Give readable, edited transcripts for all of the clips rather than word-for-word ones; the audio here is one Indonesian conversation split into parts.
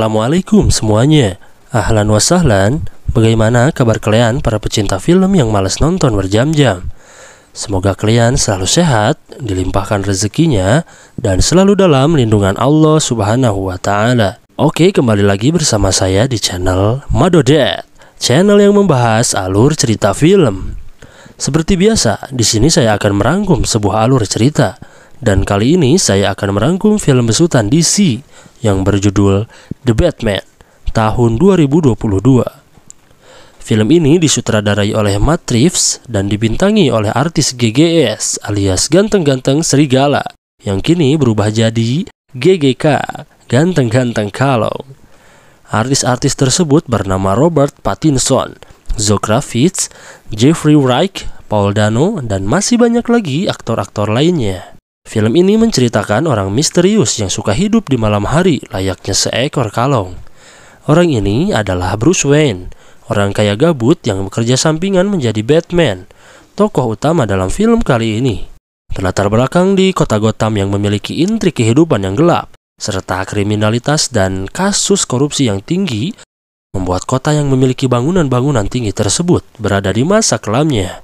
Assalamualaikum semuanya. Ahlan wa sahlan. Bagaimana kabar kalian para pecinta film yang malas nonton berjam-jam? Semoga kalian selalu sehat, dilimpahkan rezekinya, dan selalu dalam lindungan Allah Subhanahu wa Ta'ala. Oke, kembali lagi bersama saya di channel Madodet, channel yang membahas alur cerita film. Seperti biasa, di sini saya akan merangkum sebuah alur cerita, dan kali ini saya akan merangkum film besutan DC yang berjudul The Batman tahun 2022. Film ini disutradarai oleh Matt Reeves dan dibintangi oleh artis GGS alias Ganteng-Ganteng Serigala yang kini berubah jadi GGK, Ganteng-Ganteng Kalau. Artis-artis tersebut bernama Robert Pattinson, Zoe Kravitz, Jeffrey Wright, Paul Dano, dan masih banyak lagi aktor-aktor lainnya. Film ini menceritakan orang misterius yang suka hidup di malam hari layaknya seekor kalong. Orang ini adalah Bruce Wayne, orang kaya gabut yang bekerja sampingan menjadi Batman, tokoh utama dalam film kali ini. Berlatar belakang di kota Gotham yang memiliki intrik kehidupan yang gelap, serta kriminalitas dan kasus korupsi yang tinggi, membuat kota yang memiliki bangunan-bangunan tinggi tersebut berada di masa kelamnya.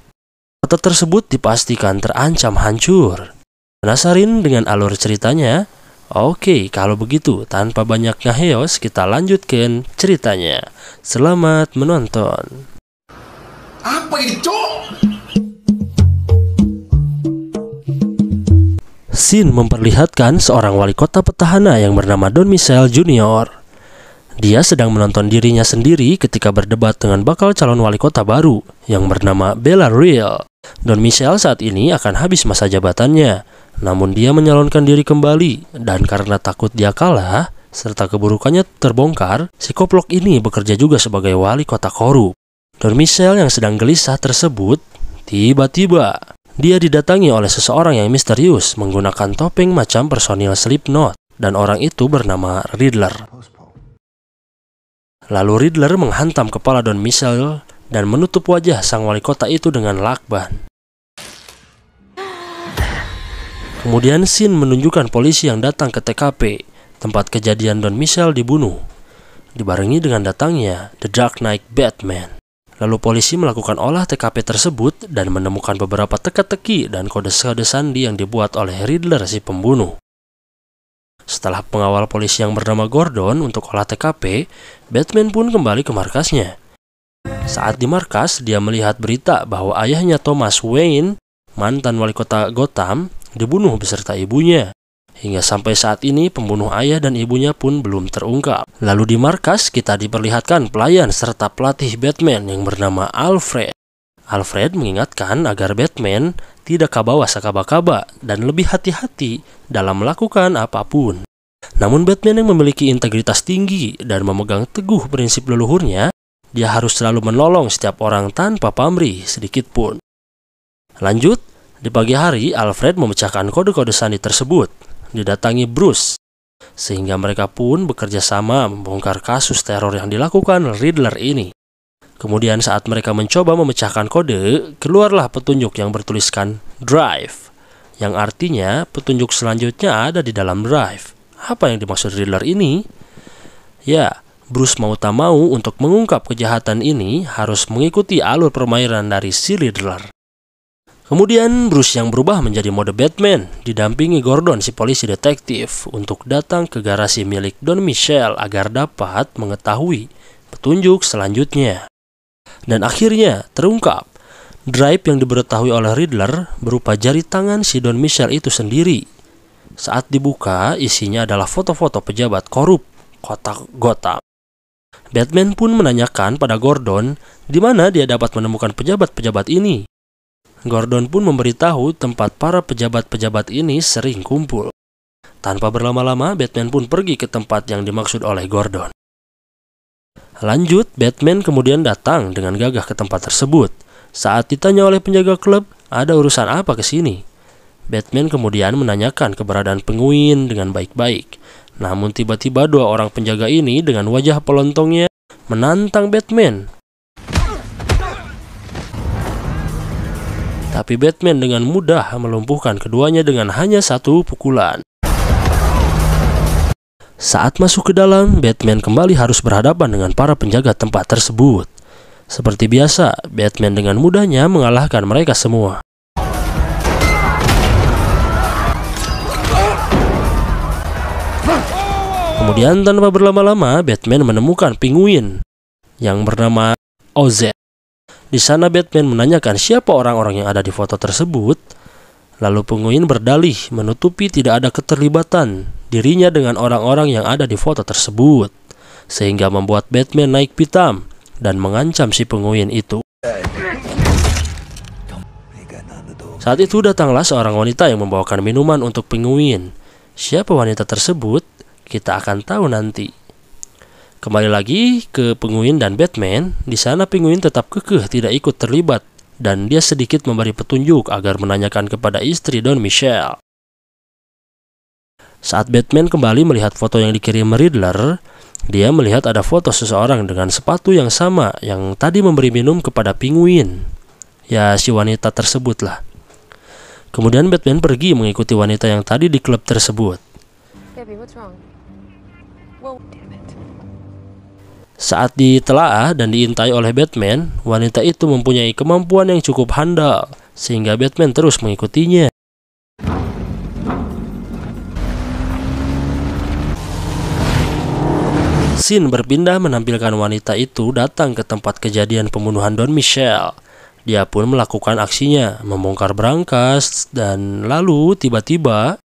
Kota tersebut dipastikan terancam hancur. Penasaran dengan alur ceritanya? Oke, kalau begitu tanpa banyak ngaheos kita lanjutkan ceritanya. Selamat menonton. Apa ini, Cok? Scene memperlihatkan seorang wali kota petahana yang bernama Don Michele Jr. Dia sedang menonton dirinya sendiri ketika berdebat dengan bakal calon wali kota baru yang bernama Bella Real. Don Michele saat ini akan habis masa jabatannya, namun dia menyalonkan diri kembali, dan karena takut dia kalah serta keburukannya terbongkar, si koplok ini bekerja juga sebagai wali kota korup. Don Michele yang sedang gelisah tersebut, tiba-tiba dia didatangi oleh seseorang yang misterius menggunakan topeng macam personil Slipknot, dan orang itu bernama Riddler. Lalu Riddler menghantam kepala Don Michele dan menutup wajah sang wali kota itu dengan lakban. Kemudian scene menunjukkan polisi yang datang ke TKP, tempat kejadian Don Michele dibunuh, dibarengi dengan datangnya The Dark Knight Batman. Lalu polisi melakukan olah TKP tersebut dan menemukan beberapa teka-teki dan kode-kode sandi yang dibuat oleh Riddler si pembunuh. Setelah pengawal polisi yang bernama Gordon untuk olah TKP, Batman pun kembali ke markasnya. Saat di markas, dia melihat berita bahwa ayahnya Thomas Wayne, mantan wali kota Gotham, dibunuh beserta ibunya. Hingga sampai saat ini pembunuh ayah dan ibunya pun belum terungkap. Lalu di markas kita diperlihatkan pelayan serta pelatih Batman yang bernama Alfred. Alfred mengingatkan agar Batman tidak kabawa sakaba-kaba dan lebih hati-hati dalam melakukan apapun. Namun Batman yang memiliki integritas tinggi dan memegang teguh prinsip leluhurnya, dia harus selalu menolong setiap orang tanpa pamrih sedikit pun. Lanjut, di pagi hari Alfred memecahkan kode-kode sandi tersebut, didatangi Bruce, sehingga mereka pun bekerja sama membongkar kasus teror yang dilakukan Riddler ini. Kemudian saat mereka mencoba memecahkan kode, keluarlah petunjuk yang bertuliskan Drive, yang artinya petunjuk selanjutnya ada di dalam Drive. Apa yang dimaksud Riddler ini? Ya, Bruce mau tak mau untuk mengungkap kejahatan ini harus mengikuti alur permainan dari si Riddler. Kemudian Bruce yang berubah menjadi mode Batman didampingi Gordon si polisi detektif untuk datang ke garasi milik Don Michele agar dapat mengetahui petunjuk selanjutnya. Dan akhirnya terungkap, drive yang diberitahui oleh Riddler berupa jari tangan si Don Michele itu sendiri. Saat dibuka, isinya adalah foto-foto pejabat korup kota Gotham. Batman pun menanyakan pada Gordon di mana dia dapat menemukan pejabat-pejabat ini. Gordon pun memberitahu tempat para pejabat-pejabat ini sering kumpul. Tanpa berlama-lama, Batman pun pergi ke tempat yang dimaksud oleh Gordon. Lanjut, Batman kemudian datang dengan gagah ke tempat tersebut. Saat ditanya oleh penjaga klub, ada urusan apa ke sini? Batman kemudian menanyakan keberadaan penguin dengan baik-baik. Namun tiba-tiba dua orang penjaga ini dengan wajah pelontongnya menantang Batman. Tapi Batman dengan mudah melumpuhkan keduanya dengan hanya satu pukulan. Saat masuk ke dalam, Batman kembali harus berhadapan dengan para penjaga tempat tersebut. Seperti biasa, Batman dengan mudahnya mengalahkan mereka semua. Kemudian tanpa berlama-lama, Batman menemukan penguin yang bernama OZ. Di sana Batman menanyakan siapa orang-orang yang ada di foto tersebut. Lalu penguin berdalih menutupi tidak ada keterlibatan dirinya dengan orang-orang yang ada di foto tersebut, sehingga membuat Batman naik pitam dan mengancam si penguin itu. Saat itu datanglah seorang wanita yang membawakan minuman untuk penguin. Siapa wanita tersebut? Kita akan tahu nanti. Kembali lagi ke penguin dan Batman. Di sana penguin tetap kekeh tidak ikut terlibat, dan dia sedikit memberi petunjuk agar menanyakan kepada istri Don Michelle. Saat Batman kembali melihat foto yang dikirim Riddler, dia melihat ada foto seseorang dengan sepatu yang sama yang tadi memberi minum kepada penguin. Ya, si wanita tersebut lah. Kemudian Batman pergi mengikuti wanita yang tadi di klub tersebut. Baby, what's wrong? Well, damn it. Saat ditelaah dan diintai oleh Batman, wanita itu mempunyai kemampuan yang cukup handal, sehingga Batman terus mengikutinya. Scene berpindah menampilkan wanita itu datang ke tempat kejadian pembunuhan Don Michelle. Dia pun melakukan aksinya, membongkar berangkas, dan lalu tiba-tiba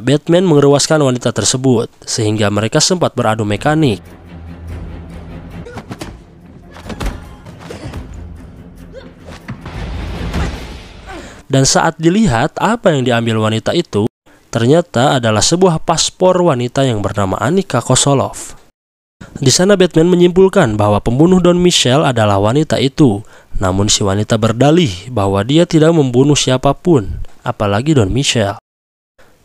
Batman mengerewaskan wanita tersebut, sehingga mereka sempat beradu mekanik. Dan saat dilihat apa yang diambil wanita itu, ternyata adalah sebuah paspor wanita yang bernama Annika Kosolov. Di sana Batman menyimpulkan bahwa pembunuh Don Michelle adalah wanita itu, namun si wanita berdalih bahwa dia tidak membunuh siapapun, apalagi Don Michelle.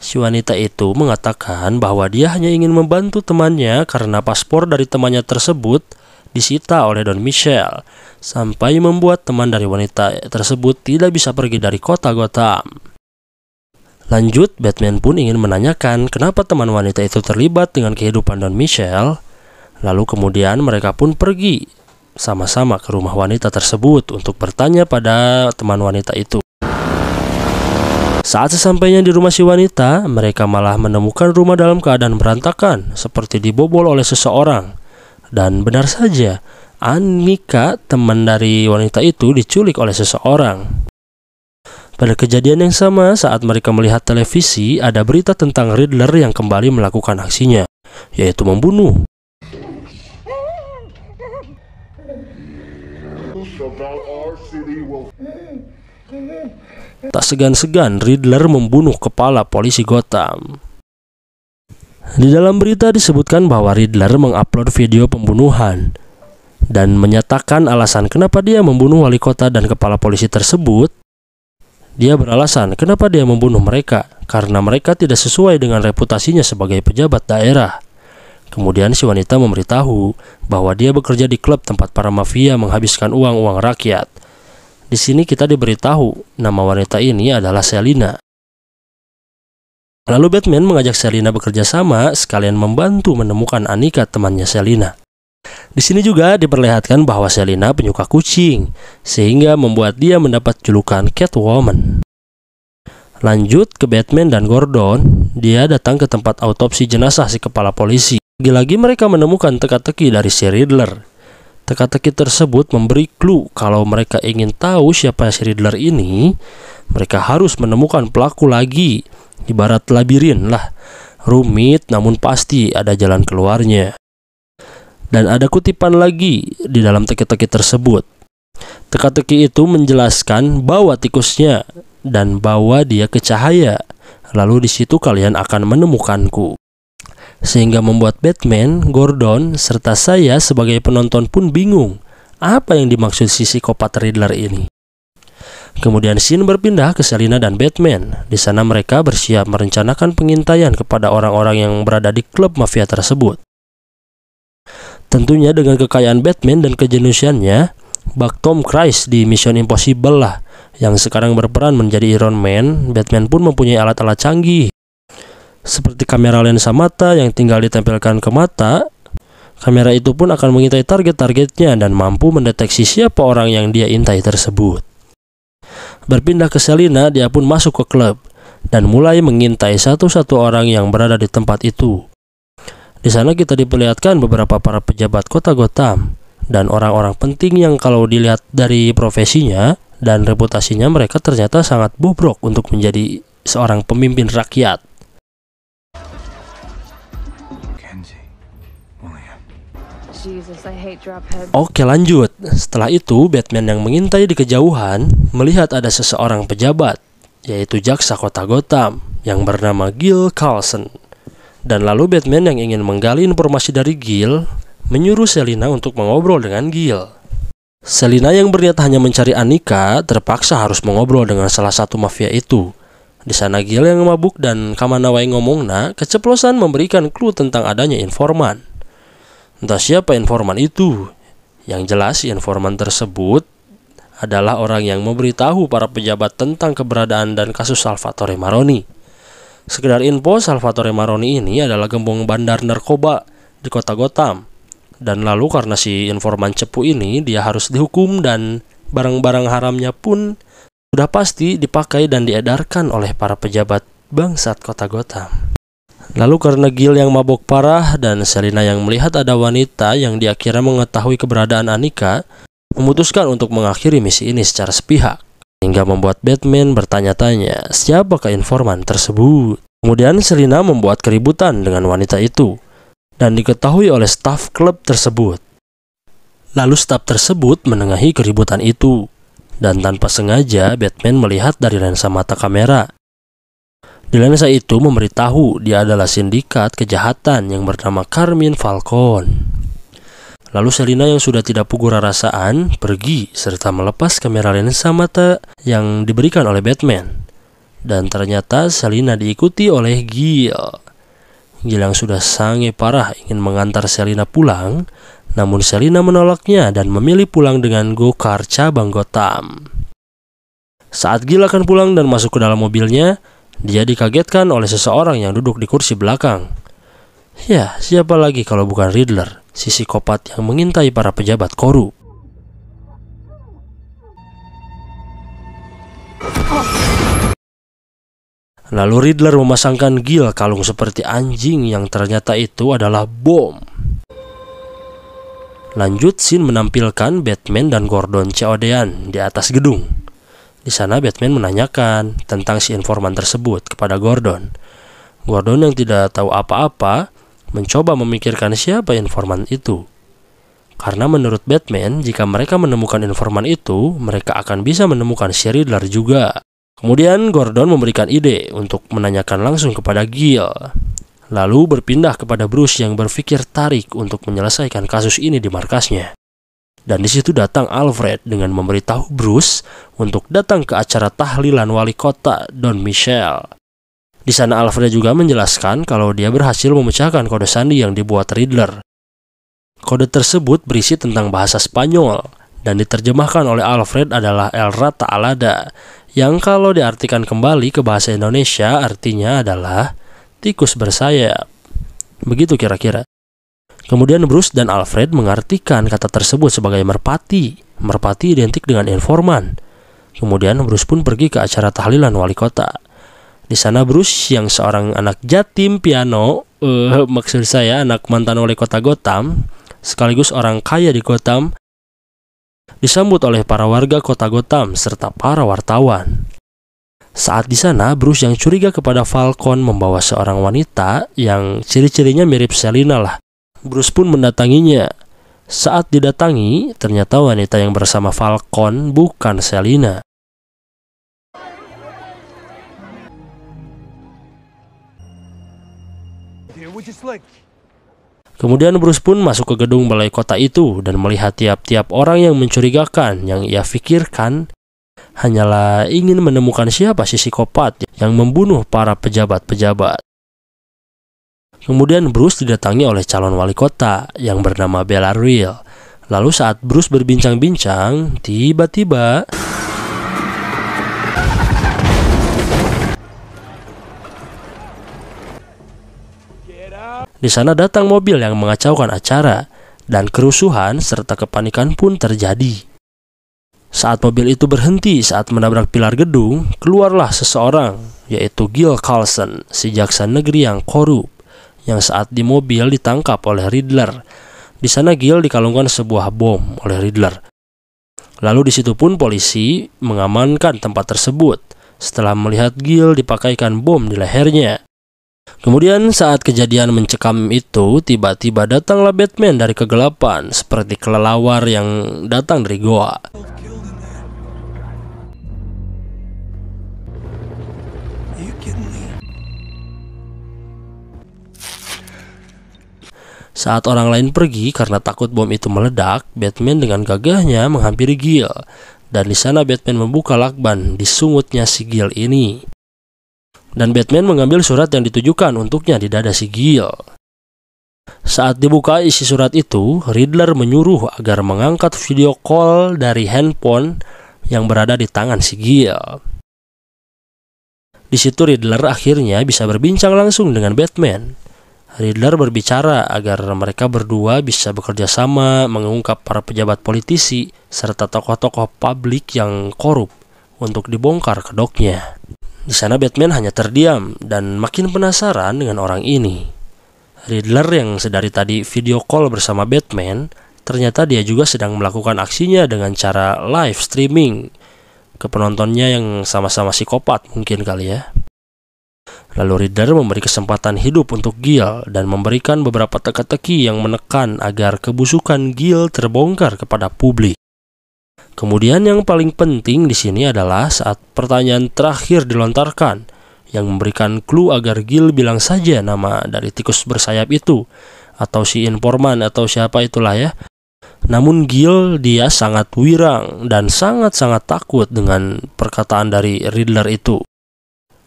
Si wanita itu mengatakan bahwa dia hanya ingin membantu temannya karena paspor dari temannya tersebut disita oleh Don Michelle, sampai membuat teman dari wanita tersebut tidak bisa pergi dari kota Gotham. Lanjut, Batman pun ingin menanyakan kenapa teman wanita itu terlibat dengan kehidupan Don Michelle. Lalu kemudian mereka pun pergi sama-sama ke rumah wanita tersebut untuk bertanya pada teman wanita itu. Saat sesampainya di rumah si wanita, mereka malah menemukan rumah dalam keadaan berantakan, seperti dibobol oleh seseorang. Dan benar saja, Annika, teman dari wanita itu, diculik oleh seseorang. Pada kejadian yang sama, saat mereka melihat televisi, ada berita tentang Riddler yang kembali melakukan aksinya, yaitu membunuh. Tak segan-segan Riddler membunuh kepala polisi Gotham. Di dalam berita disebutkan bahwa Riddler mengupload video pembunuhan dan menyatakan alasan kenapa dia membunuh wali kota dan kepala polisi tersebut. Dia beralasan kenapa dia membunuh mereka, karena mereka tidak sesuai dengan reputasinya sebagai pejabat daerah. Kemudian si wanita memberitahu bahwa dia bekerja di klub tempat para mafia menghabiskan uang rakyat. Di sini kita diberitahu nama wanita ini adalah Selina. Lalu Batman mengajak Selina bekerja sama sekalian membantu menemukan Annika, temannya Selina. Di sini juga diperlihatkan bahwa Selina penyuka kucing, sehingga membuat dia mendapat julukan Catwoman. Lanjut ke Batman dan Gordon, dia datang ke tempat autopsi jenazah si kepala polisi. Lagi-lagi mereka menemukan teka-teki dari si Riddler. Teka-teki tersebut memberi clue kalau mereka ingin tahu siapa si Riddler ini, mereka harus menemukan pelaku lagi. Ibarat labirin lah, rumit namun pasti ada jalan keluarnya. Dan ada kutipan lagi di dalam teka-teki tersebut. Teka-teki itu menjelaskan bawa tikusnya dan bawa dia ke cahaya. Lalu di situ kalian akan menemukanku. Sehingga membuat Batman, Gordon, serta saya sebagai penonton pun bingung apa yang dimaksud si psikopat Riddler ini. Kemudian scene berpindah ke Selina dan Batman. Di sana mereka bersiap merencanakan pengintaian kepada orang-orang yang berada di klub mafia tersebut. Tentunya dengan kekayaan Batman dan kejeniusannya, bak Tom Cruise di Mission Impossible lah, yang sekarang berperan menjadi Iron Man, Batman pun mempunyai alat-alat canggih. Seperti kamera lensa mata yang tinggal ditempelkan ke mata, kamera itu pun akan mengintai target-targetnya dan mampu mendeteksi siapa orang yang dia intai tersebut. Berpindah ke Selina, dia pun masuk ke klub dan mulai mengintai satu-satu orang yang berada di tempat itu. Di sana kita diperlihatkan beberapa para pejabat kota Gotham dan orang-orang penting yang kalau dilihat dari profesinya dan reputasinya mereka ternyata sangat bobrok untuk menjadi seorang pemimpin rakyat. Jesus, I hate dropheads. Oke, lanjut. Setelah itu, Batman yang mengintai di kejauhan melihat ada seseorang pejabat, yaitu jaksa kota Gotham yang bernama Gil Carlson. Dan lalu Batman yang ingin menggali informasi dari Gil menyuruh Selina untuk mengobrol dengan Gil. Selina yang berniat hanya mencari Annika terpaksa harus mengobrol dengan salah satu mafia itu. Di sana Gil yang mabuk dan kamana wae ngomongna keceplosan memberikan clue tentang adanya informan. Entah siapa informan itu. Yang jelas informan tersebut adalah orang yang memberitahu para pejabat tentang keberadaan dan kasus Salvatore Maroni. Sekedar info, Salvatore Maroni ini adalah gembong bandar narkoba di kota Gotham. Dan lalu karena si informan cepu ini dia harus dihukum dan barang-barang haramnya pun sudah pasti dipakai dan diedarkan oleh para pejabat bangsat kota Gotham. Lalu karena Gil yang mabok parah dan Selina yang melihat ada wanita yang dia kira mengetahui keberadaan Annika, memutuskan untuk mengakhiri misi ini secara sepihak, hingga membuat Batman bertanya-tanya siapakah informan tersebut. Kemudian Selina membuat keributan dengan wanita itu dan diketahui oleh staf klub tersebut. Lalu staf tersebut menengahi keributan itu dan tanpa sengaja Batman melihat dari lensa mata kamera. Di lensa itu memberitahu dia adalah sindikat kejahatan yang bernama Carmine Falcone. Lalu Selina yang sudah tidak pugu rarasaan pergi serta melepas kamera lensa mata yang diberikan oleh Batman. Dan ternyata Selina diikuti oleh Gil. Gil yang sudah sange parah ingin mengantar Selina pulang, namun Selina menolaknya dan memilih pulang dengan go-kart cabang Gotham. Saat Gil akan pulang dan masuk ke dalam mobilnya, dia dikagetkan oleh seseorang yang duduk di kursi belakang. Ya, siapa lagi kalau bukan Riddler, si psikopat yang mengintai para pejabat korup. Lalu Riddler memasangkan Gil kalung seperti anjing yang ternyata itu adalah bom. Lanjut, scene menampilkan Batman dan Gordon COD-an di atas gedung. Di sana Batman menanyakan tentang si informan tersebut kepada Gordon. Gordon yang tidak tahu apa-apa mencoba memikirkan siapa informan itu. Karena menurut Batman, jika mereka menemukan informan itu, mereka akan bisa menemukan si Riddler juga. Kemudian Gordon memberikan ide untuk menanyakan langsung kepada Gil. Lalu berpindah kepada Bruce yang berpikir tarik untuk menyelesaikan kasus ini di markasnya. Dan di situ datang Alfred dengan memberitahu Bruce untuk datang ke acara tahlilan wali kota Don Michel. Di sana Alfred juga menjelaskan kalau dia berhasil memecahkan kode sandi yang dibuat Riddler. Kode tersebut berisi tentang bahasa Spanyol dan diterjemahkan oleh Alfred adalah El Rata Alada, yang kalau diartikan kembali ke bahasa Indonesia artinya adalah tikus bersayap. Begitu kira-kira. Kemudian Bruce dan Alfred mengartikan kata tersebut sebagai merpati. Merpati identik dengan informan. Kemudian Bruce pun pergi ke acara tahlilan wali kota. Di sana Bruce yang seorang anak jatim piano, maksud saya anak mantan wali kota Gotham, sekaligus orang kaya di Gotham, disambut oleh para warga kota Gotham serta para wartawan. Saat di sana, Bruce yang curiga kepada Falcone membawa seorang wanita yang ciri-cirinya mirip Selina lah. Bruce pun mendatanginya. Saat didatangi, ternyata wanita yang bersama Falcone bukan Selina. Kemudian Bruce pun masuk ke gedung balai kota itu dan melihat tiap-tiap orang yang mencurigakan yang ia pikirkan hanyalah ingin menemukan siapa si psikopat yang membunuh para pejabat-pejabat. Kemudian Bruce didatangi oleh calon wali kota yang bernama Bellatrix. Lalu saat Bruce berbincang-bincang, tiba-tiba Di sana datang mobil yang mengacaukan acara, dan kerusuhan serta kepanikan pun terjadi. Saat mobil itu berhenti saat menabrak pilar gedung, keluarlah seseorang, yaitu Gil Carlson, si jaksa negeri yang korup, yang saat di mobil ditangkap oleh Riddler. Di sana Gil dikalungkan sebuah bom oleh Riddler. Lalu di situ pun polisi mengamankan tempat tersebut setelah melihat Gil dipakaikan bom di lehernya. Kemudian saat kejadian mencekam itu, tiba-tiba datanglah Batman dari kegelapan seperti kelelawar yang datang dari goa. Saat orang lain pergi karena takut bom itu meledak, Batman dengan gagahnya menghampiri Gil. Dan di sana Batman membuka lakban di sungutnya si Gil ini. Dan Batman mengambil surat yang ditujukan untuknya di dada si Gil. Saat dibuka isi surat itu, Riddler menyuruh agar mengangkat video call dari handphone yang berada di tangan si Gil. Di situ Riddler akhirnya bisa berbincang langsung dengan Batman. Riddler berbicara agar mereka berdua bisa bekerja sama mengungkap para pejabat politisi serta tokoh-tokoh publik yang korup untuk dibongkar kedoknya. Di sana Batman hanya terdiam dan makin penasaran dengan orang ini. Riddler yang sedari tadi video call bersama Batman, ternyata dia juga sedang melakukan aksinya dengan cara live streaming ke penontonnya yang sama-sama psikopat mungkin kali ya. Lalu Riddler memberi kesempatan hidup untuk Gil dan memberikan beberapa teka-teki yang menekan agar kebusukan Gil terbongkar kepada publik. Kemudian yang paling penting di sini adalah saat pertanyaan terakhir dilontarkan yang memberikan clue agar Gil bilang saja nama dari tikus bersayap itu atau si informan atau siapa itulah ya. Namun Gil dia sangat wirang dan sangat-sangat takut dengan perkataan dari Riddler itu.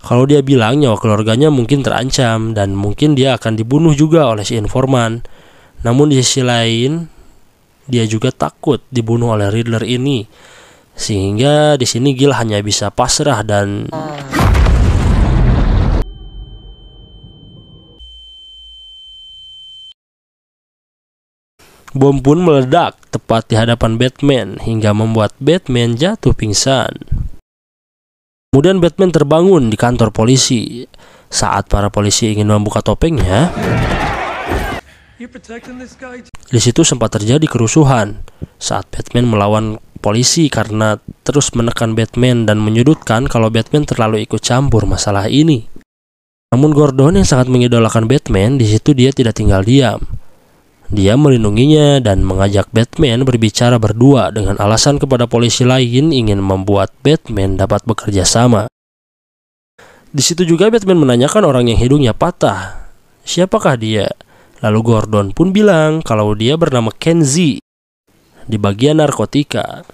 Kalau dia bilang nyawa keluarganya mungkin terancam dan mungkin dia akan dibunuh juga oleh si informan. Namun di sisi lain, dia juga takut dibunuh oleh Riddler ini. Sehingga di sini Gil hanya bisa pasrah dan bom pun meledak tepat di hadapan Batman hingga membuat Batman jatuh pingsan. Kemudian Batman terbangun di kantor polisi. Saat para polisi ingin membuka topengnya, di situ sempat terjadi kerusuhan saat Batman melawan polisi karena terus menekan Batman dan menyudutkan kalau Batman terlalu ikut campur masalah ini. Namun Gordon yang sangat mengidolakan Batman, di situ dia tidak tinggal diam. Dia melindunginya dan mengajak Batman berbicara berdua dengan alasan kepada polisi lain ingin membuat Batman dapat bekerja sama. Di situ juga Batman menanyakan orang yang hidungnya patah, siapakah dia? Lalu Gordon pun bilang kalau dia bernama Kenzie di bagian narkotika.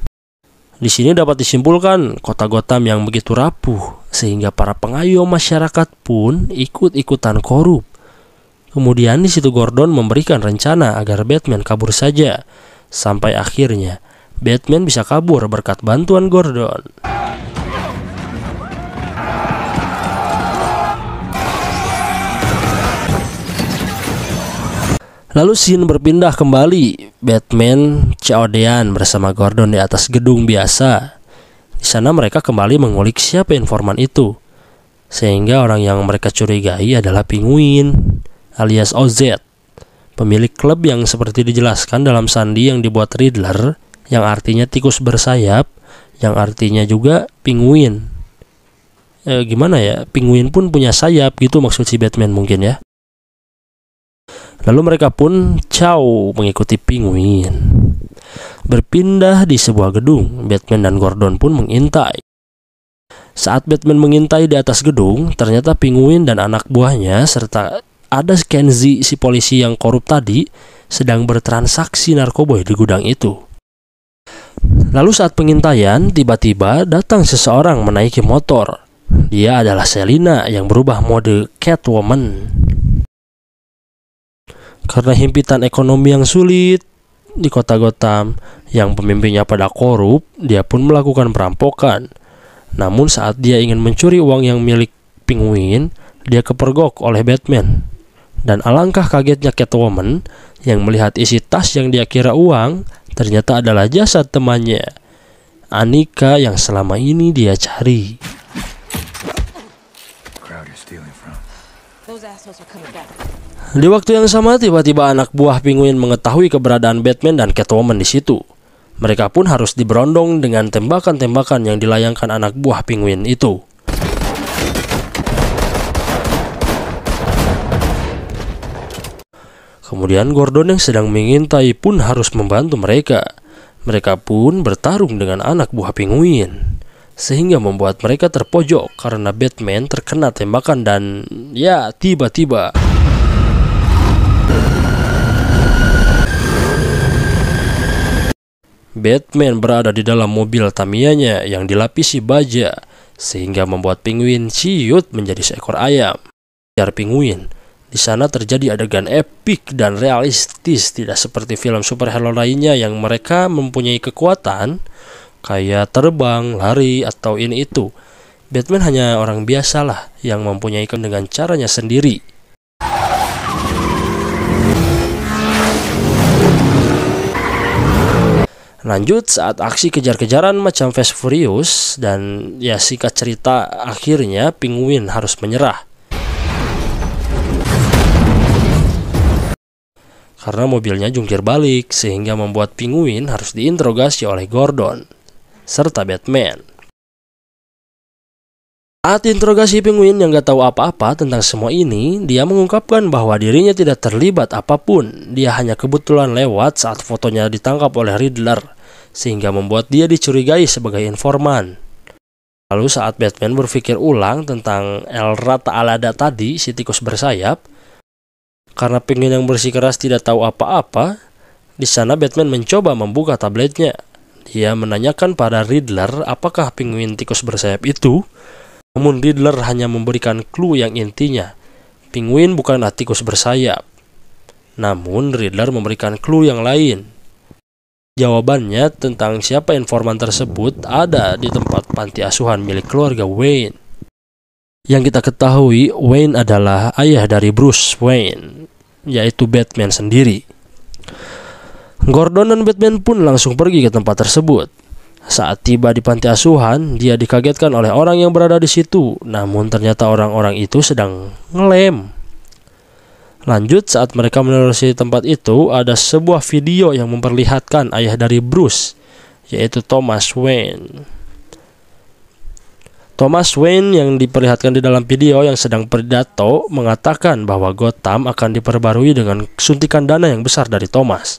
Di sini dapat disimpulkan kota Gotham yang begitu rapuh sehingga para pengayom masyarakat pun ikut-ikutan korup. Kemudian di situ Gordon memberikan rencana agar Batman kabur saja, sampai akhirnya Batman bisa kabur berkat bantuan Gordon. Lalu scene berpindah kembali, Batman COD-an bersama Gordon di atas gedung biasa. Di sana mereka kembali mengulik siapa informan itu, sehingga orang yang mereka curigai adalah Penguin alias OZ, pemilik klub yang seperti dijelaskan dalam sandi yang dibuat Riddler, yang artinya tikus bersayap, yang artinya juga penguin. Gimana ya, penguin pun punya sayap gitu maksud si Batman mungkin ya. Lalu mereka pun ciao mengikuti Penguin. Berpindah di sebuah gedung, Batman dan Gordon pun mengintai. Saat Batman mengintai di atas gedung, ternyata Penguin dan anak buahnya serta ada Kenzie si polisi yang korup tadi sedang bertransaksi narkoboy di gudang itu. Lalu saat pengintaian, tiba-tiba datang seseorang menaiki motor. Dia adalah Selina yang berubah mode Catwoman. Karena himpitan ekonomi yang sulit di kota Gotham yang pemimpinnya pada korup, dia pun melakukan perampokan. Namun saat dia ingin mencuri uang yang milik Penguin, dia kepergok oleh Batman. Dan alangkah kagetnya Catwoman yang melihat isi tas yang dia kira uang ternyata adalah jasad temannya, Annika, yang selama ini dia cari. Di waktu yang sama, tiba-tiba anak buah Penguin mengetahui keberadaan Batman dan Catwoman di situ. Mereka pun harus diberondong dengan tembakan-tembakan yang dilayangkan anak buah Penguin itu. Kemudian Gordon yang sedang mengintai pun harus membantu mereka. Mereka pun bertarung dengan anak buah Penguin, sehingga membuat mereka terpojok karena Batman terkena tembakan dan ya tiba-tiba Batman berada di dalam mobil Tamiya-nya yang dilapisi baja, sehingga membuat Penguin ciut menjadi seekor ayam. Biar Penguin, di sana terjadi adegan epik dan realistis, tidak seperti film superhero lainnya yang mereka mempunyai kekuatan kayak terbang, lari, atau ini itu. Batman hanya orang biasalah yang mempunyai dengan caranya sendiri. Lanjut, saat aksi kejar-kejaran macam Fast Furious, dan ya singkat cerita akhirnya Penguin harus menyerah karena mobilnya jungkir balik, sehingga membuat Penguin harus diinterogasi oleh Gordon serta Batman. Saat interogasi, Penguin yang gak tahu apa-apa tentang semua ini, dia mengungkapkan bahwa dirinya tidak terlibat apapun. Dia hanya kebetulan lewat saat fotonya ditangkap oleh Riddler, sehingga membuat dia dicurigai sebagai informan. Lalu saat Batman berpikir ulang tentang El Rata Alada tadi, si tikus bersayap, karena Penguin yang bersikeras tidak tahu apa-apa, di sana Batman mencoba membuka tabletnya. Dia menanyakan pada Riddler apakah Penguin tikus bersayap itu. Namun Riddler hanya memberikan clue yang intinya Penguin bukanlah tikus bersayap. Namun Riddler memberikan clue yang lain. Jawabannya tentang siapa informan tersebut ada di tempat panti asuhan milik keluarga Wayne. Yang kita ketahui, Wayne adalah ayah dari Bruce Wayne, yaitu Batman sendiri. Gordon dan Batman pun langsung pergi ke tempat tersebut. Saat tiba di panti asuhan, dia dikagetkan oleh orang yang berada di situ. Namun ternyata orang-orang itu sedang ngelem. Lanjut, saat mereka menelusuri tempat itu, ada sebuah video yang memperlihatkan ayah dari Bruce, yaitu Thomas Wayne. Thomas Wayne yang diperlihatkan di dalam video yang sedang berpidato mengatakan bahwa Gotham akan diperbarui dengan suntikan dana yang besar dari Thomas.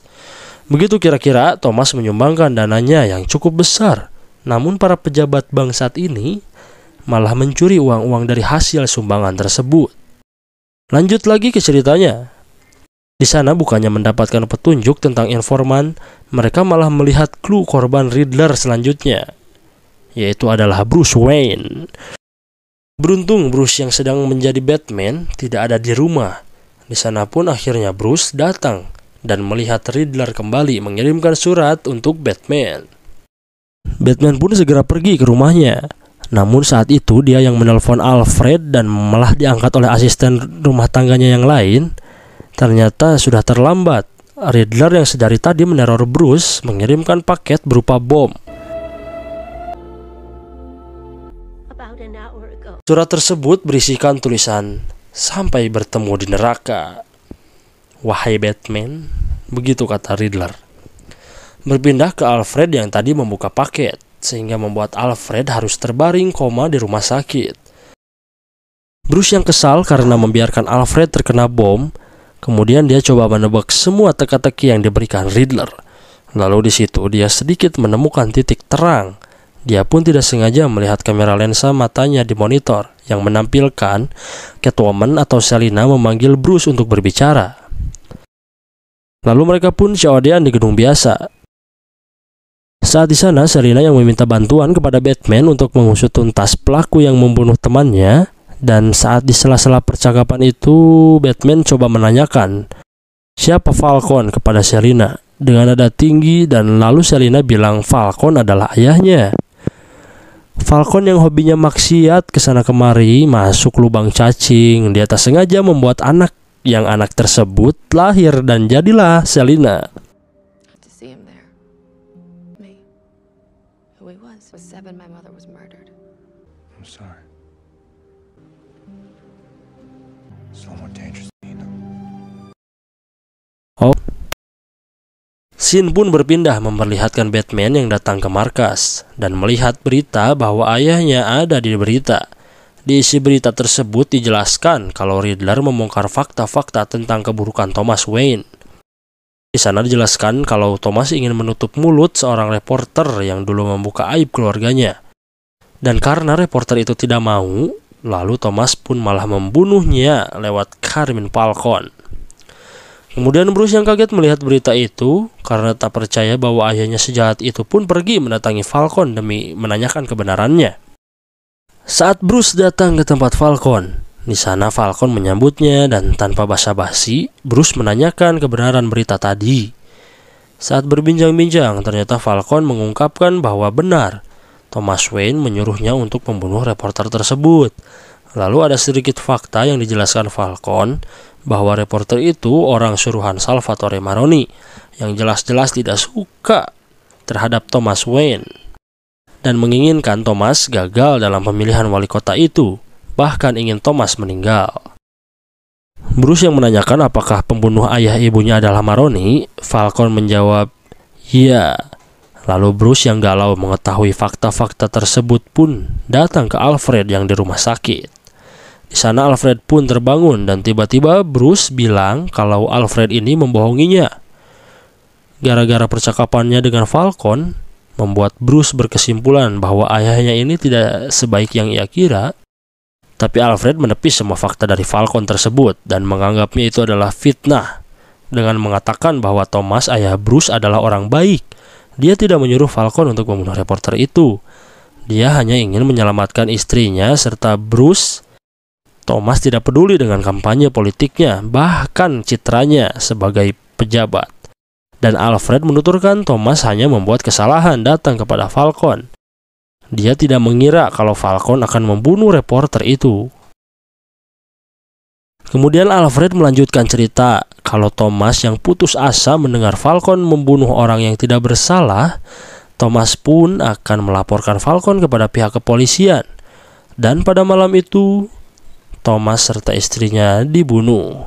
Begitu kira-kira Thomas menyumbangkan dananya yang cukup besar. Namun para pejabat bank saat ini malah mencuri uang-uang dari hasil sumbangan tersebut. Lanjut lagi ke ceritanya. Di sana bukannya mendapatkan petunjuk tentang informan, mereka malah melihat clue korban Riddler selanjutnya, yaitu adalah Bruce Wayne. Beruntung Bruce yang sedang menjadi Batman tidak ada di rumah. Di sana pun akhirnya Bruce datang dan melihat Riddler kembali mengirimkan surat untuk Batman. Batman pun segera pergi ke rumahnya. Namun saat itu dia yang menelpon Alfred dan malah diangkat oleh asisten rumah tangganya yang lain. Ternyata sudah terlambat. Riddler yang sedari tadi meneror Bruce mengirimkan paket berupa bom. Surat tersebut berisikan tulisan, "Sampai bertemu di neraka, wahai Batman," begitu kata Riddler. Berpindah ke Alfred yang tadi membuka paket, sehingga membuat Alfred harus terbaring koma di rumah sakit. Bruce yang kesal karena membiarkan Alfred terkena bom, kemudian dia coba menebak semua teka-teki yang diberikan Riddler. Lalu di situ dia sedikit menemukan titik terang. Dia pun tidak sengaja melihat kamera lensa matanya di monitor yang menampilkan Catwoman atau Selina memanggil Bruce untuk berbicara. Lalu mereka pun COD-an di gedung biasa. Saat di sana, Selina yang meminta bantuan kepada Batman untuk mengusut tuntas pelaku yang membunuh temannya. Dan saat di sela-sela percakapan itu, Batman coba menanyakan siapa Falcon kepada Selina dengan nada tinggi, dan lalu Selina bilang Falcon adalah ayahnya. Falcon yang hobinya maksiat kesana kemari, masuk lubang cacing, dia tak sengaja membuat anak yang anak tersebut lahir dan jadilah Selina. To see him there. Me. Who he was. Was 7, my mother was murdered. I'm sorry. It's a lot more dangerous than you know. Oh. Scene pun berpindah memperlihatkan Batman yang datang ke markas dan melihat berita bahwa ayahnya ada di berita. Di isi berita tersebut dijelaskan kalau Riddler membongkar fakta-fakta tentang keburukan Thomas Wayne. Di sana dijelaskan kalau Thomas ingin menutup mulut seorang reporter yang dulu membuka aib keluarganya. Dan karena reporter itu tidak mau, lalu Thomas pun malah membunuhnya lewat Carmine Falcone. Kemudian Bruce yang kaget melihat berita itu karena tak percaya bahwa ayahnya sejahat itu pun pergi mendatangi Falcone demi menanyakan kebenarannya. Saat Bruce datang ke tempat Falcone, di sana Falcone menyambutnya dan tanpa basa-basi, Bruce menanyakan kebenaran berita tadi. Saat berbincang-bincang, ternyata Falcone mengungkapkan bahwa benar Thomas Wayne menyuruhnya untuk membunuh reporter tersebut. Lalu ada sedikit fakta yang dijelaskan Falcone bahwa reporter itu orang suruhan Salvatore Maroni yang jelas-jelas tidak suka terhadap Thomas Wayne dan menginginkan Thomas gagal dalam pemilihan wali kota itu, bahkan ingin Thomas meninggal. Bruce yang menanyakan apakah pembunuh ayah ibunya adalah Maroni, Falcone menjawab, "Ya." Lalu Bruce yang galau mengetahui fakta-fakta tersebut pun datang ke Alfred yang di rumah sakit. Di sana Alfred pun terbangun dan tiba-tiba Bruce bilang kalau Alfred ini membohonginya. Gara-gara percakapannya dengan Falcone, membuat Bruce berkesimpulan bahwa ayahnya ini tidak sebaik yang ia kira. Tapi Alfred menepis semua fakta dari Falcone tersebut dan menganggapnya itu adalah fitnah dengan mengatakan bahwa Thomas, ayah Bruce, adalah orang baik. Dia tidak menyuruh Falcone untuk membunuh reporter itu. Dia hanya ingin menyelamatkan istrinya serta Bruce. Thomas tidak peduli dengan kampanye politiknya, bahkan citranya sebagai pejabat. Dan Alfred menuturkan Thomas hanya membuat kesalahan datang kepada Falcone. Dia tidak mengira kalau Falcone akan membunuh reporter itu. Kemudian Alfred melanjutkan cerita kalau Thomas yang putus asa mendengar Falcone membunuh orang yang tidak bersalah, Thomas pun akan melaporkan Falcone kepada pihak kepolisian. Dan pada malam itu, Thomas serta istrinya dibunuh.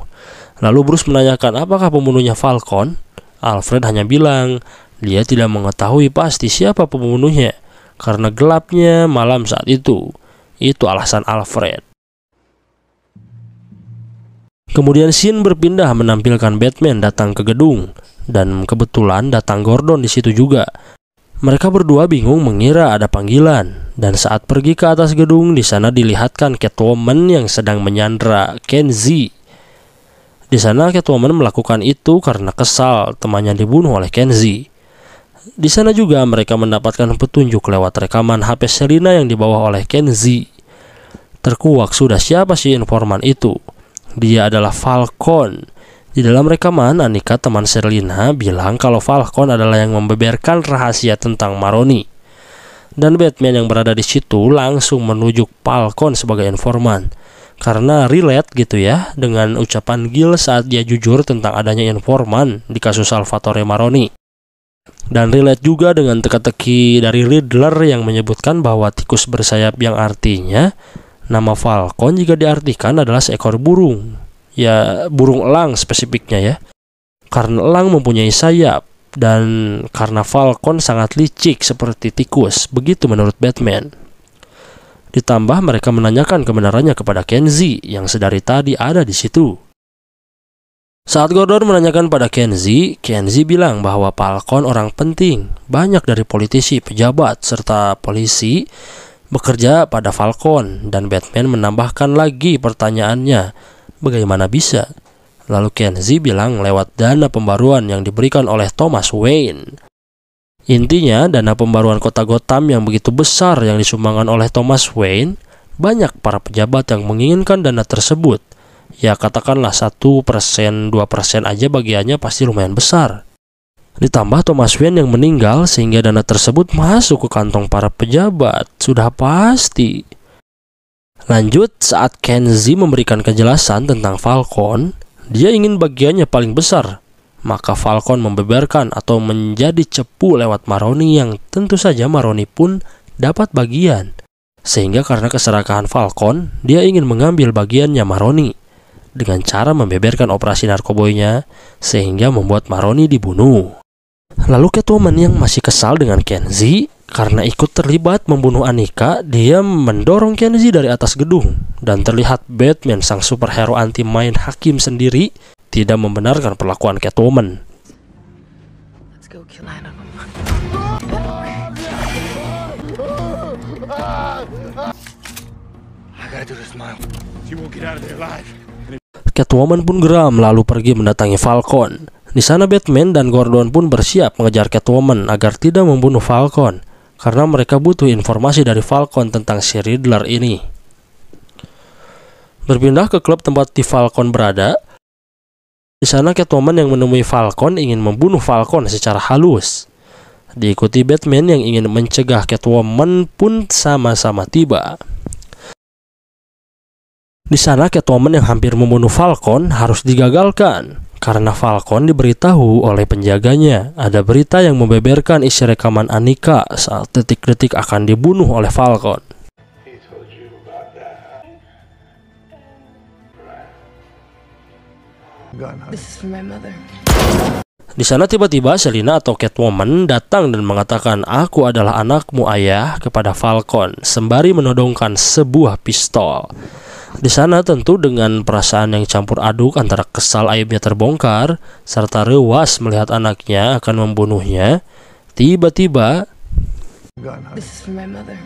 Lalu Bruce menanyakan apakah pembunuhnya Falcone. Alfred hanya bilang dia tidak mengetahui pasti siapa pembunuhnya karena gelapnya malam saat itu. Itu alasan Alfred. Kemudian scene berpindah menampilkan Batman datang ke gedung dan kebetulan datang Gordon di situ juga. Mereka berdua bingung mengira ada panggilan dan saat pergi ke atas gedung di sana dilihatkan Catwoman yang sedang menyandra Kenzie. Di sana Catwoman melakukan itu karena kesal temannya dibunuh oleh Kenzie. Di sana juga mereka mendapatkan petunjuk lewat rekaman HP Selina yang dibawa oleh Kenzie. Terkuak sudah siapa sih informan itu? Dia adalah Falcone. Di dalam rekaman, Annika teman Selina bilang kalau Falcone adalah yang membeberkan rahasia tentang Maroni. Dan Batman yang berada di situ langsung menunjuk Falcone sebagai informan. Karena relate gitu ya dengan ucapan Gil saat dia jujur tentang adanya informan di kasus Salvatore Maroni. Dan relate juga dengan teka-teki dari Riddler yang menyebutkan bahwa tikus bersayap yang artinya nama Falcone jika diartikan adalah seekor burung. Ya, burung elang spesifiknya ya. Karena elang mempunyai sayap dan karena Falcone sangat licik seperti tikus, begitu menurut Batman. Ditambah mereka menanyakan kebenarannya kepada Kenzie yang sedari tadi ada di situ. Saat Gordon menanyakan pada Kenzie bilang bahwa Falcone orang penting. Banyak dari politisi, pejabat, serta polisi bekerja pada Falcone dan Batman menambahkan lagi pertanyaannya. Bagaimana bisa? Lalu Kenzie bilang lewat dana pembaruan yang diberikan oleh Thomas Wayne. Intinya dana pembaruan kota Gotham yang begitu besar yang disumbangkan oleh Thomas Wayne, banyak para pejabat yang menginginkan dana tersebut. Ya katakanlah 1%, 2% aja bagiannya pasti lumayan besar. Ditambah Thomas Wayne yang meninggal sehingga dana tersebut masuk ke kantong para pejabat. Sudah pasti. Lanjut, saat Kenzie memberikan kejelasan tentang Falcone, Dia ingin bagiannya paling besar. Maka Falcon membeberkan atau menjadi cepu lewat Maroni yang tentu saja Maroni pun dapat bagian. Sehingga karena keserakahan Falcon, dia ingin mengambil bagiannya Maroni dengan cara membeberkan operasi narkoboynya sehingga membuat Maroni dibunuh. Lalu Catwoman yang masih kesal dengan Kenzie karena ikut terlibat membunuh Annika, dia mendorong Kenzie dari atas gedung dan terlihat Batman sang superhero anti main hakim sendiri tidak membenarkan perlakuan Catwoman. Let's go kill Annabelle. I gotta do this, Miles. You won't get out of there alive. Catwoman pun geram lalu pergi mendatangi Falcon. Di sana Batman dan Gordon pun bersiap mengejar Catwoman agar tidak membunuh Falcon karena mereka butuh informasi dari Falcon tentang si Riddler ini. Berpindah ke klub tempat di Falcon berada. Di sana Catwoman yang menemui Falcon ingin membunuh Falcon secara halus. Diikuti Batman yang ingin mencegah Catwoman pun sama-sama tiba. Di sana Catwoman yang hampir membunuh Falcon harus digagalkan karena Falcon diberitahu oleh penjaganya ada berita yang membeberkan isi rekaman Annika saat detik-detik akan dibunuh oleh Falcon. This is for my mother. Di sana tiba-tiba Selina atau Catwoman datang dan mengatakan, "Aku adalah anakmu, ayah," kepada Falcon sembari menodongkan sebuah pistol. Di sana tentu dengan perasaan yang campur aduk antara kesal aibnya terbongkar serta rewas melihat anaknya akan membunuhnya, tiba-tiba This is for my mother.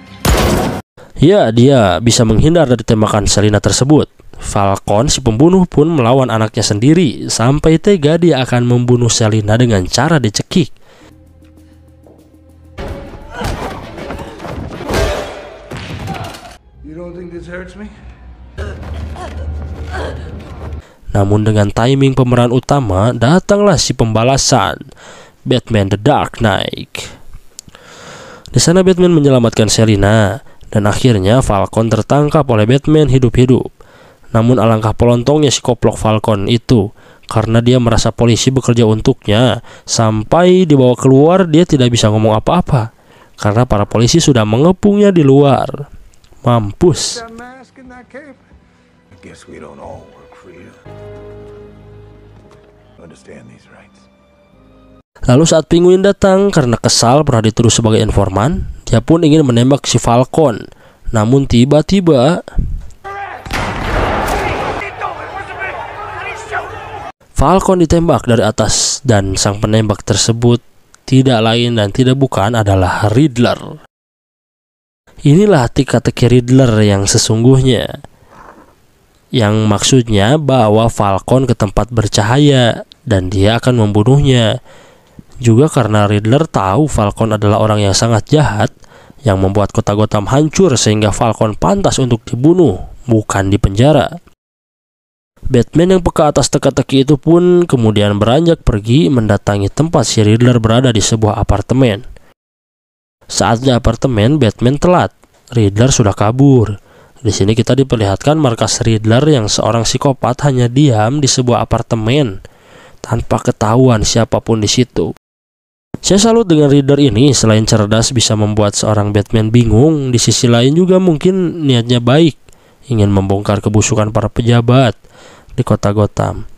ya, dia bisa menghindar dari tembakan Selina tersebut. Falcon si pembunuh pun melawan anaknya sendiri sampai tega dia akan membunuh Selina dengan cara dicekik. You don't think this hurts me? Namun dengan timing pemeran utama, datanglah si pembalasan, Batman The Dark Knight. Di sana Batman menyelamatkan Selina dan akhirnya Falcon tertangkap oleh Batman hidup-hidup. Namun alangkah pelontongnya si koplok Falcon itu karena dia merasa polisi bekerja untuknya. Sampai dibawa keluar dia tidak bisa ngomong apa-apa karena para polisi sudah mengepungnya di luar. Mampus. That mask and that cape. I guess we don't all work for you. Understand these rights. Lalu saat Penguin datang karena kesal pernah dituduh sebagai informan, dia pun ingin menembak si Falcon. Namun tiba-tiba Falcon ditembak dari atas dan sang penembak tersebut tidak lain dan tidak bukan adalah Riddler. Inilah teka-teki Riddler yang sesungguhnya, yang maksudnya bawa Falcon ke tempat bercahaya dan dia akan membunuhnya. Juga karena Riddler tahu Falcon adalah orang yang sangat jahat yang membuat kota Gotham hancur sehingga Falcon pantas untuk dibunuh, bukan dipenjara. Batman yang peka atas teka-teki itu pun kemudian beranjak pergi mendatangi tempat si Riddler berada di sebuah apartemen. Saat di apartemen, Batman telat. Riddler sudah kabur. Di sini kita diperlihatkan markas Riddler yang seorang psikopat hanya diam di sebuah apartemen tanpa ketahuan siapapun di situ. Saya salut dengan Riddler ini, selain cerdas bisa membuat seorang Batman bingung, di sisi lain juga mungkin niatnya baik, ingin membongkar kebusukan para pejabat di kota Gotham.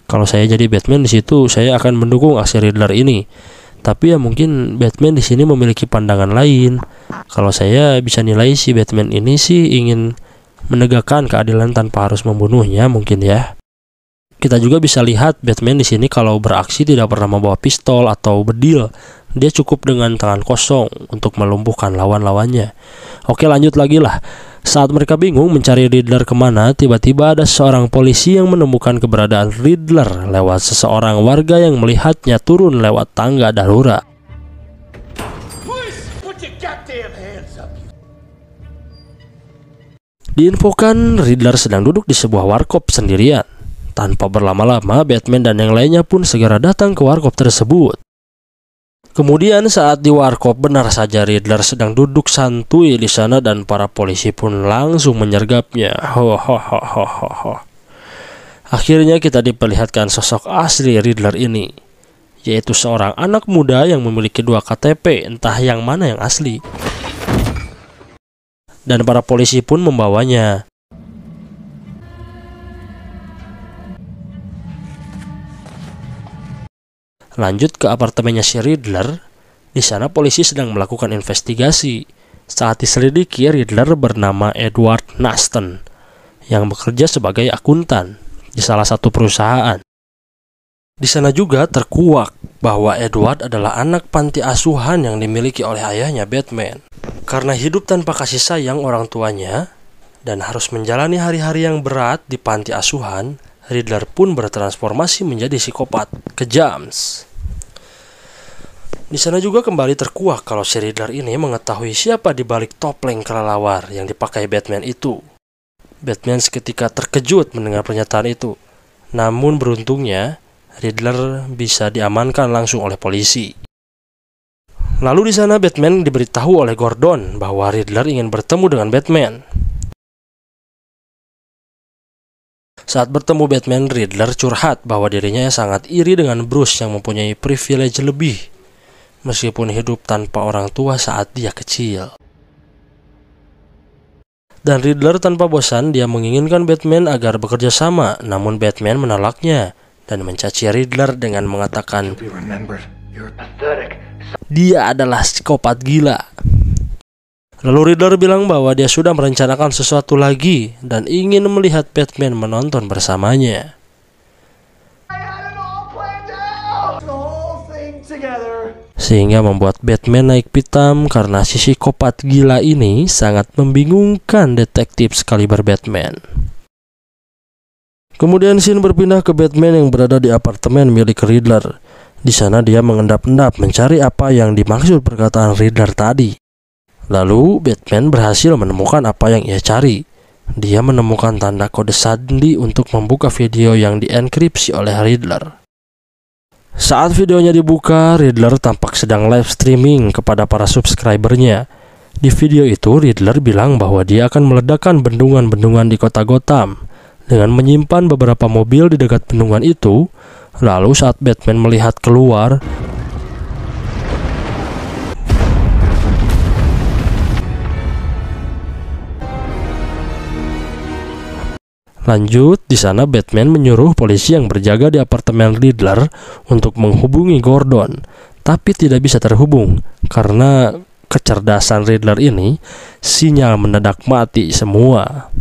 Kalau saya jadi Batman di situ, saya akan mendukung aksi Riddler ini. Tapi ya mungkin Batman di sini memiliki pandangan lain. Kalau saya bisa nilai si Batman ini sih ingin menegakkan keadilan tanpa harus membunuhnya mungkin ya. Kita juga bisa lihat Batman di sini kalau beraksi tidak pernah membawa pistol atau bedil. Dia cukup dengan tangan kosong untuk melumpuhkan lawan-lawannya. Oke, lanjut lagi lah. Saat mereka bingung mencari Riddler kemana, tiba-tiba ada seorang polisi yang menemukan keberadaan Riddler lewat seseorang warga yang melihatnya turun lewat tangga darurat. Diinfokan Riddler sedang duduk di sebuah warkop sendirian. Tanpa berlama-lama, Batman dan yang lainnya pun segera datang ke warkop tersebut. Kemudian saat di warkop, benar saja Riddler sedang duduk santuy di sana dan para polisi pun langsung menyergapnya. Akhirnya kita diperlihatkan sosok asli Riddler ini, yaitu seorang anak muda yang memiliki 2 KTP, entah yang mana yang asli. Dan para polisi pun membawanya. Lanjut ke apartemennya si Riddler. Di sana polisi sedang melakukan investigasi. Saat diselidiki, Riddler bernama Edward Naston yang bekerja sebagai akuntan di salah satu perusahaan. Di sana juga terkuak bahwa Edward adalah anak panti asuhan yang dimiliki oleh ayahnya Batman. Karena hidup tanpa kasih sayang orang tuanya dan harus menjalani hari-hari yang berat di panti asuhan, Riddler pun bertransformasi menjadi psikopat kejam. Di sana juga kembali terkuak kalau si Riddler ini mengetahui siapa di balik topeng kelelawar yang dipakai Batman itu. Batman seketika terkejut mendengar pernyataan itu. Namun beruntungnya, Riddler bisa diamankan langsung oleh polisi. Lalu di sana Batman diberitahu oleh Gordon bahwa Riddler ingin bertemu dengan Batman. Saat bertemu Batman, Riddler curhat bahwa dirinya sangat iri dengan Bruce yang mempunyai privilege lebih, meskipun hidup tanpa orang tua saat dia kecil. Dan Riddler tanpa bosan dia menginginkan Batman agar bekerja sama, namun Batman menolaknya dan mencaci Riddler dengan mengatakan dia adalah psikopat gila. Lalu Riddler bilang bahwa dia sudah merencanakan sesuatu lagi dan ingin melihat Batman menonton bersamanya. Sehingga membuat Batman naik pitam karena si psikopat gila ini sangat membingungkan detektif sekaliber Batman. Kemudian scene berpindah ke Batman yang berada di apartemen milik Riddler. Di sana dia mengendap-endap mencari apa yang dimaksud perkataan Riddler tadi. Lalu Batman berhasil menemukan apa yang ia cari. Dia menemukan tanda kode sandi untuk membuka video yang dienkripsi oleh Riddler. Saat videonya dibuka, Riddler tampak sedang live streaming kepada para subscribernya. Di video itu, Riddler bilang bahwa dia akan meledakkan bendungan-bendungan di kota Gotham dengan menyimpan beberapa mobil di dekat bendungan itu. Lalu saat Batman melihat keluar, lanjut, di sana Batman menyuruh polisi yang berjaga di apartemen Riddler untuk menghubungi Gordon, tapi tidak bisa terhubung karena kecerdasan Riddler ini, sinyal mendadak mati semua.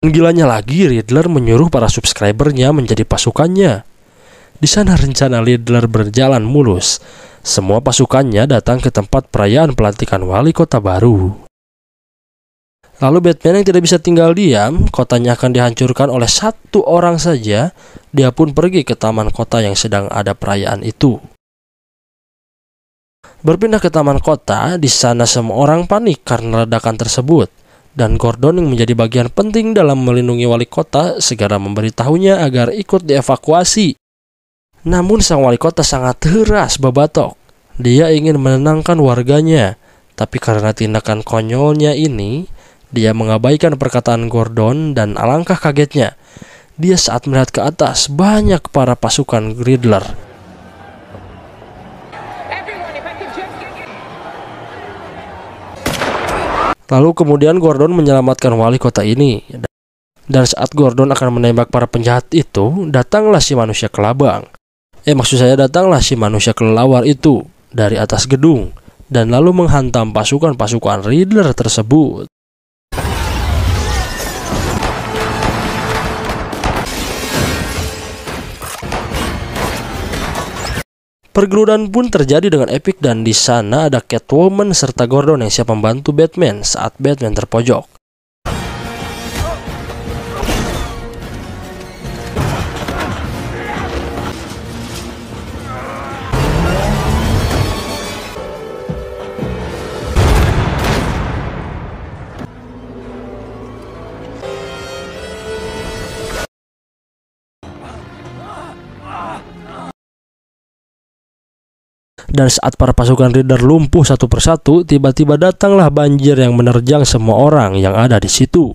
Dan gilanya lagi, Riddler menyuruh para subscribernya menjadi pasukannya. Di sana rencana Riddler berjalan mulus. Semua pasukannya datang ke tempat perayaan pelantikan wali kota baru. Lalu Batman yang tidak bisa tinggal diam, kotanya akan dihancurkan oleh 1 orang saja. Dia pun pergi ke taman kota yang sedang ada perayaan itu. Berpindah ke taman kota, di sana semua orang panik karena ledakan tersebut. Dan Gordon yang menjadi bagian penting dalam melindungi wali kota segera memberitahunya agar ikut dievakuasi. Namun sang wali kota sangat keras babatok. Dia ingin menenangkan warganya, tapi karena tindakan konyolnya ini, dia mengabaikan perkataan Gordon dan alangkah kagetnya dia saat melihat ke atas banyak para pasukan Riddler. Lalu kemudian Gordon menyelamatkan wali kota ini. Dan saat Gordon akan menembak para penjahat itu, datanglah si manusia kelabang. Datanglah si manusia kelelawar itu dari atas gedung dan lalu menghantam pasukan-pasukan Riddler tersebut. Pergeludan pun terjadi dengan epik dan di sana ada Catwoman serta Gordon yang siap membantu Batman saat Batman terpojok. Dan saat para pasukan Riddler lumpuh satu persatu, tiba-tiba datanglah banjir yang menerjang semua orang yang ada di situ.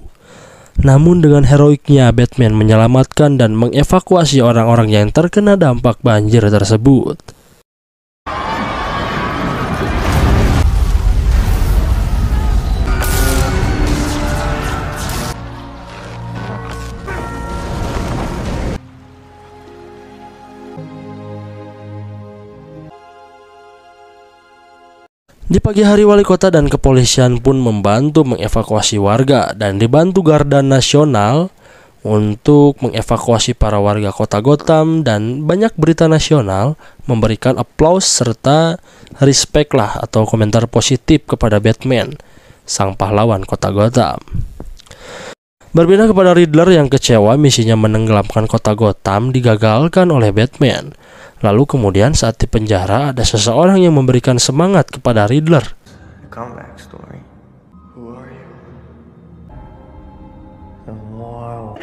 Namun dengan heroiknya Batman menyelamatkan dan mengevakuasi orang-orang yang terkena dampak banjir tersebut. Di pagi hari wali kota dan kepolisian pun membantu mengevakuasi warga dan dibantu Garda Nasional untuk mengevakuasi para warga kota Gotham, dan banyak berita nasional memberikan aplaus serta respect lah atau komentar positif kepada Batman, sang pahlawan kota Gotham. Berbeda kepada Riddler yang kecewa misinya menenggelamkan kota Gotham digagalkan oleh Batman. Lalu kemudian saat di penjara ada seseorang yang memberikan semangat kepada Riddler. Comeback story. Who are you? Wow.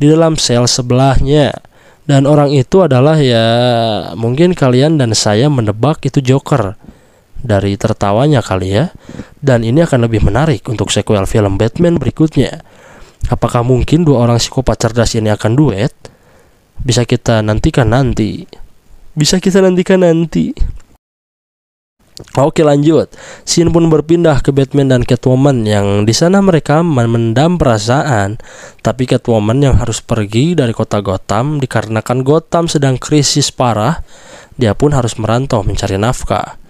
Di dalam sel sebelahnya, dan orang itu adalah, ya mungkin kalian dan saya menebak itu Joker dari tertawanya kali ya. Dan ini akan lebih menarik untuk sequel film Batman berikutnya. Apakah mungkin dua orang psikopat cerdas ini akan duet? Bisa kita nantikan nanti. Oke, lanjut. Scene pun berpindah ke Batman dan Catwoman yang di sana mereka memendam perasaan, tapi Catwoman yang harus pergi dari kota Gotham dikarenakan Gotham sedang krisis parah. Dia pun harus merantau mencari nafkah.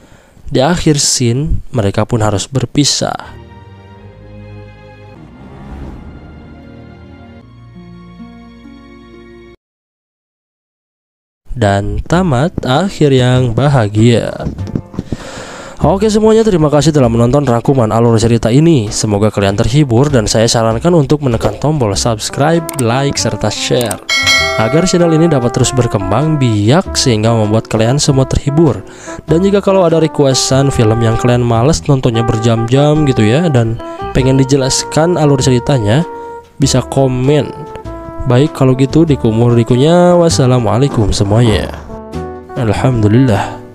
Di akhir scene mereka pun harus berpisah. Dan tamat akhir yang bahagia. Oke semuanya, terima kasih telah menonton rangkuman alur cerita ini. Semoga kalian terhibur dan saya sarankan untuk menekan tombol subscribe, like, serta share agar channel ini dapat terus berkembang biak sehingga membuat kalian semua terhibur. Dan jika kalau ada requestan film yang kalian males nontonnya berjam-jam gitu ya, dan pengen dijelaskan alur ceritanya, bisa komen. Baik kalau gitu, dikunya wassalamualaikum semuanya. Alhamdulillah.